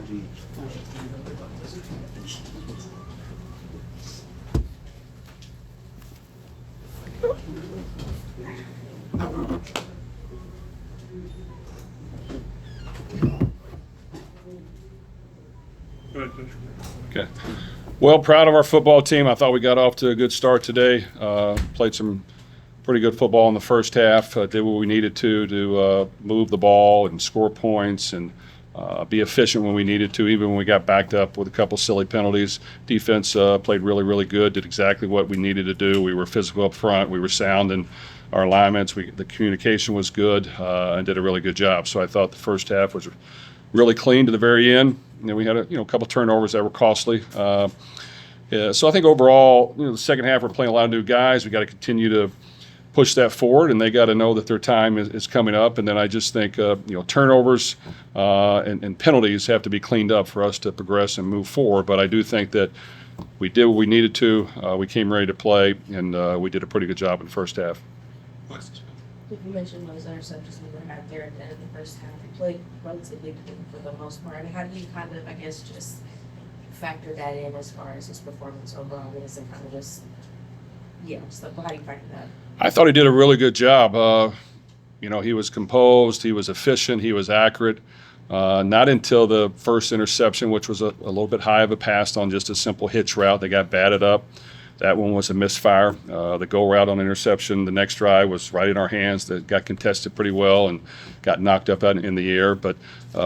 Okay. Well, proud of our football team. I thought we got off to a good start today. Played some pretty good football in the first half. Did what we needed to move the ball and score points and be efficient when we needed to, even when we got backed up with a couple silly penalties. Defense played really, really good, did exactly what we needed to do. We were physical up front. We were sound in our alignments. The communication was good and did a really good job. So I thought the first half was really clean to the very end. And then we had a couple turnovers that were costly. So I think overall, the second half we're playing a lot of new guys. We got to continue to push that forward, and they got to know that their time is coming up. And then I just think turnovers and penalties have to be cleaned up for us to progress and move forward. But I do think that we did what we needed to. We came ready to play, and we did a pretty good job in the first half. You mentioned those interceptions we were out there at the end of the first half. You played relatively good for the most part. How do you kind of, I guess, just factor that in as far as his performance overall? Is it kind of just, so how do you factor that? I thought he did a really good job. He was composed, he was efficient, he was accurate. Not until the first interception, which was a little bit high of a pass on just a simple hitch route. They got batted up. That one was a misfire. The go route on interception, the next drive was right in our hands. That got contested pretty well and got knocked up out in the air, but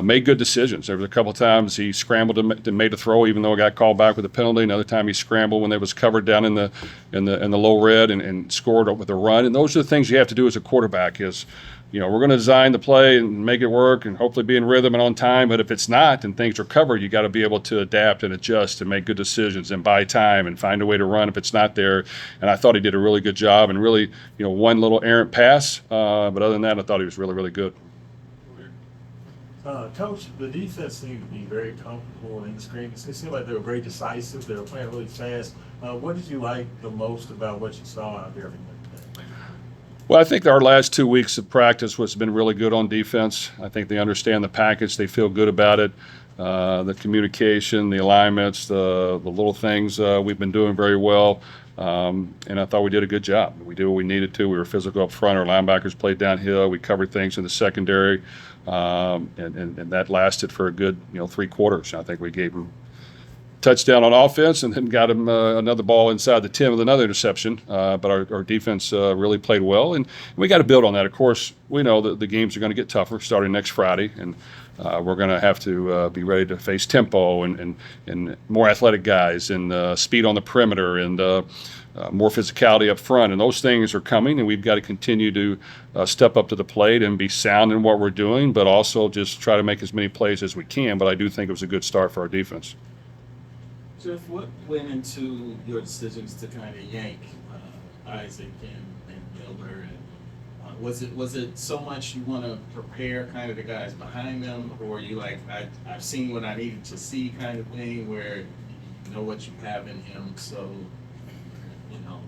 made good decisions. There was a couple times he scrambled and made a throw, even though it got called back with a penalty. Another time he scrambled when they was covered down in the low red and scored with a run. And those are the things you have to do as a quarterback. Is we're going to design the play and make it work and hopefully be in rhythm and on time. But if it's not and things are covered, you got to be able to adapt and adjust and make good decisions and buy time and find a way to run if it's not there. And I thought he did a really good job and really, one little errant pass. But other than that, I thought he was really, really good. Coach, the defense seemed to be very comfortable in the screens. It seemed like they were very decisive. They were playing really fast. What did you like the most about what you saw out there? Well, I think our last 2 weeks of practice has been really good on defense. I think they understand the package. They feel good about it. The communication, the alignments, the little things we've been doing very well. And I thought we did a good job. We did what we needed to. We were physical up front. Our linebackers played downhill. We covered things in the secondary. And that lasted for a good 3 quarters. I think we gave them touchdown on offense and then got him another ball inside the 10 with another interception. But our defense really played well, and we got to build on that. Of course, we know that the games are going to get tougher starting next Friday, and we're going to have to be ready to face tempo and more athletic guys and speed on the perimeter and more physicality up front. And those things are coming, and we've got to continue to step up to the plate and be sound in what we're doing, but also just try to make as many plays as we can. But I do think it was a good start for our defense. Jeff, what went into your decisions to kind of yank Isaac and Miller? And was it so much you want to prepare kind of the guys behind them, or you like I've seen what I needed to see kind of thing where you know what you have in him, so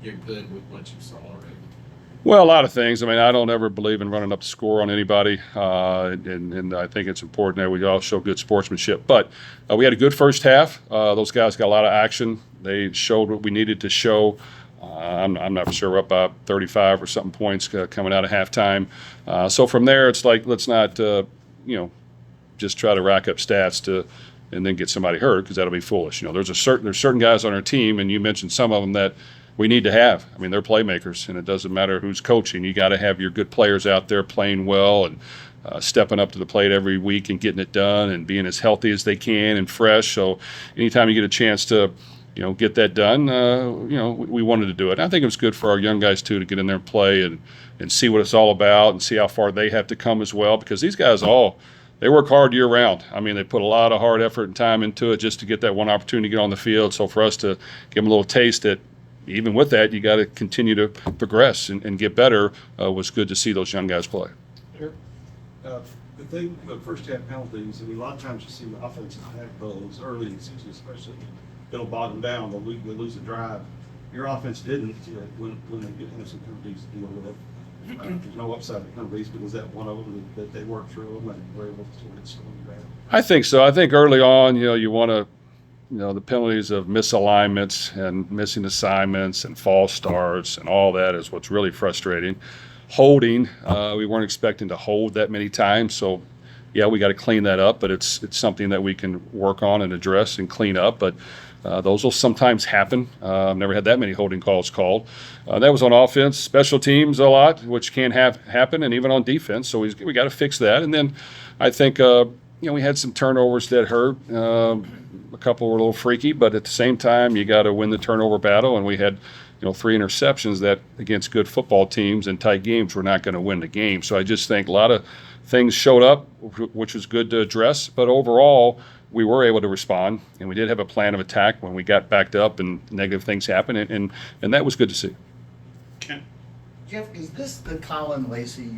you're good with what you saw already? Well, a lot of things. I mean, I don't ever believe in running up the score on anybody, and I think it's important that we all show good sportsmanship. But we had a good first half. Those guys got a lot of action. They showed what we needed to show. I'm not sure we're up by 35 or something points coming out of halftime. So from there, it's like let's not just try to rack up stats and then get somebody hurt, because that'll be foolish. There's certain guys on our team, and you mentioned some of them that we need to have. I mean, they're playmakers, and it doesn't matter who's coaching. You got to have your good players out there playing well and stepping up to the plate every week and getting it done and being as healthy as they can and fresh. So anytime you get a chance to, get that done, we wanted to do it. And I think it was good for our young guys, too, to get in there and play and see what it's all about and see how far they have to come as well, because these guys they work hard year round. I mean, they put a lot of hard effort and time into it just to get that one opportunity to get on the field. So for us to give them a little taste that, even with that, you got to continue to progress and get better. Was good to see those young guys play. Sure. The thing, the first half penalties, a lot of times you see the offensive have those early in the season, especially it'll bottom down, they'll lose a drive. Your offense didn't when they get innocent penalties to deal with it. There's no upside to penalties, but was that one of them that they worked through them and were able to sort of slow them down? I think so. I think early on, you want to, the penalties of misalignments and missing assignments and false starts and all that is what's really frustrating. Holding, we weren't expecting to hold that many times, so yeah, we got to clean that up, but it's something that we can work on and address and clean up. But those will sometimes happen. I've never had that many holding calls called. That was on offense, special teams a lot, which can happen, and even on defense. So we got to fix that. And then I think we had some turnovers that hurt. A couple were a little freaky, but at the same time, you got to win the turnover battle. And we had 3 interceptions that against good football teams and tight games we're not going to win the game. So I just think a lot of things showed up, which was good to address. But overall, we were able to respond, and we did have a plan of attack when we got backed up and negative things happened, and that was good to see. Jeff, is this the Colin Lacey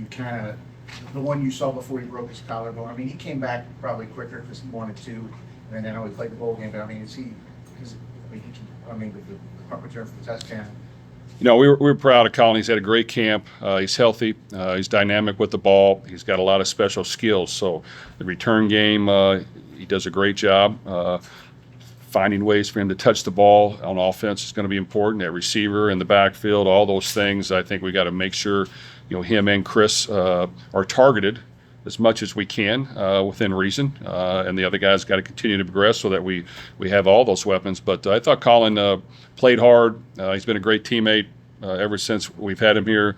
the one you saw before he broke his collarbone? I mean, he came back probably quicker because he wanted to, and then I know he played the bowl game, but I mean, with the punt return for the touchdown. We were proud of Colin. He's had a great camp. He's healthy. He's dynamic with the ball. He's got a lot of special skills. So the return game, he does a great job. Finding ways for him to touch the ball on offense is going to be important. At receiver, in the backfield, all those things. I think we got to make sure, him and Chris are targeted as much as we can within reason, and the other guys got to continue to progress so that we have all those weapons. But I thought Colin played hard. He's been a great teammate ever since we've had him here.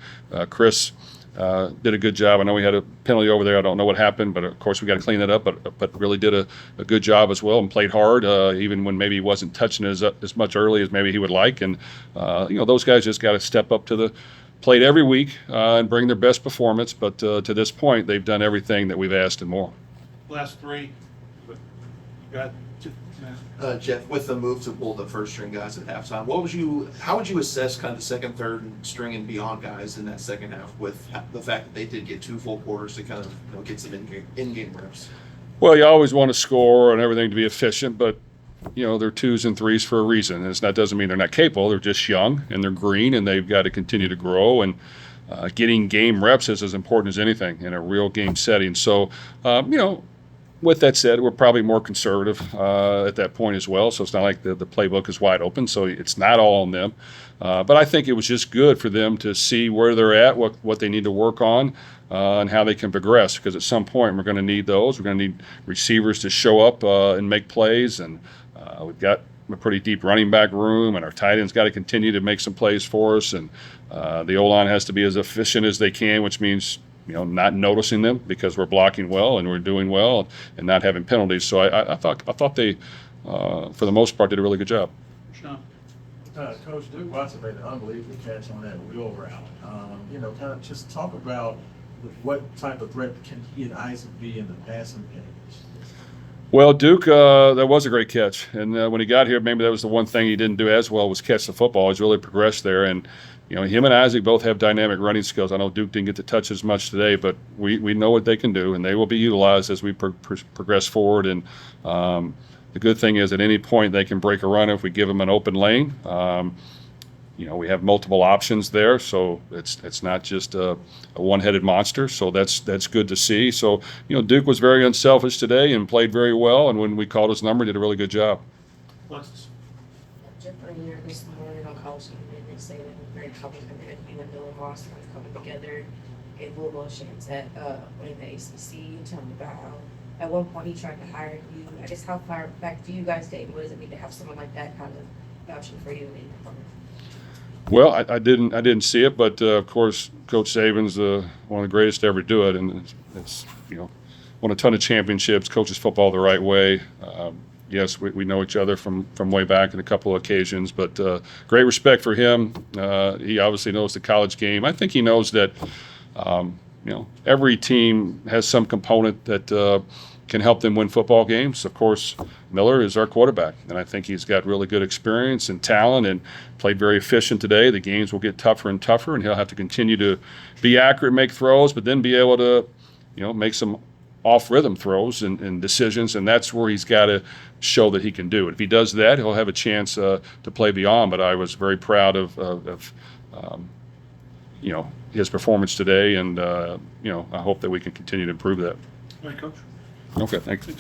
Chris did a good job. I know we had a penalty over there. I don't know what happened, but of course we got to clean that up. But really did a good job as well and played hard, even when maybe he wasn't touching as much early as maybe he would like. And those guys just got to step up to the plate every week and bring their best performance. But to this point, they've done everything that we've asked and more. Last three. Got Jeff, with the move to pull the first string guys at halftime, how would you assess kind of the second, third string and beyond guys in that second half with the fact that they did get 2 full quarters to kind of get some in-game reps? Well, you always want to score and everything to be efficient, but they're 2s and 3s for a reason. And that doesn't mean they're not capable. They're just young and they're green, and they've got to continue to grow. And getting game reps is as important as anything in a real game setting. So, with that said, we're probably more conservative at that point as well. So it's not like the playbook is wide open. So it's not all on them. But I think it was just good for them to see where they're at, what they need to work on, and how they can progress. Because at some point we're going to need those. We're going to need receivers to show up and make plays. And we've got a pretty deep running back room, and our tight ends got to continue to make some plays for us. And the O-line has to be as efficient as they can, which means not noticing them because we're blocking well and we're doing well and not having penalties. So I thought they, for the most part, did a really good job. Sean? Coach Duke Watson made an unbelievable catch on that wheel route. Kind of just talk about what type of threat can he and Isaac be in the passing game. Well, Duke, that was a great catch. And when he got here, maybe that was the one thing he didn't do as well was catch the football. He's really progressed there. And, him and Isaac both have dynamic running skills. I know Duke didn't get to touch as much today, but we know what they can do, and they will be utilized as we progress forward. And the good thing is at any point they can break a run if we give them an open lane. We have multiple options there, so it's not just a one-headed monster. So that's good to see. So Duke was very unselfish today and played very well. And when we called his number, did a really good job. Jeff earlier this morning on College TV, they say that we're very confident that you and Bill Moss are coming together, gave Louisville a chance at winning the ACC. Tell me about how at one point he tried to hire you. I guess how far back do you guys date? What does it mean to have someone like that kind of vouching for you in your corner? Well, I didn't see it, but of course, Coach Saban's one of the greatest to ever do it, and it's won a ton of championships, coaches football the right way. Yes, we know each other from way back in a couple of occasions, but great respect for him. He obviously knows the college game. I think he knows that every team has some component that can help them win football games. Of course, Miller is our quarterback, and I think he's got really good experience and talent and played very efficient today. The games will get tougher and tougher, and he'll have to continue to be accurate, make throws, but then be able to make some off-rhythm throws and decisions, and that's where he's got to show that he can do it. If he does that, he'll have a chance to play beyond. But I was very proud of his performance today, and I hope that we can continue to improve that. All right, Coach. Okay, thank you.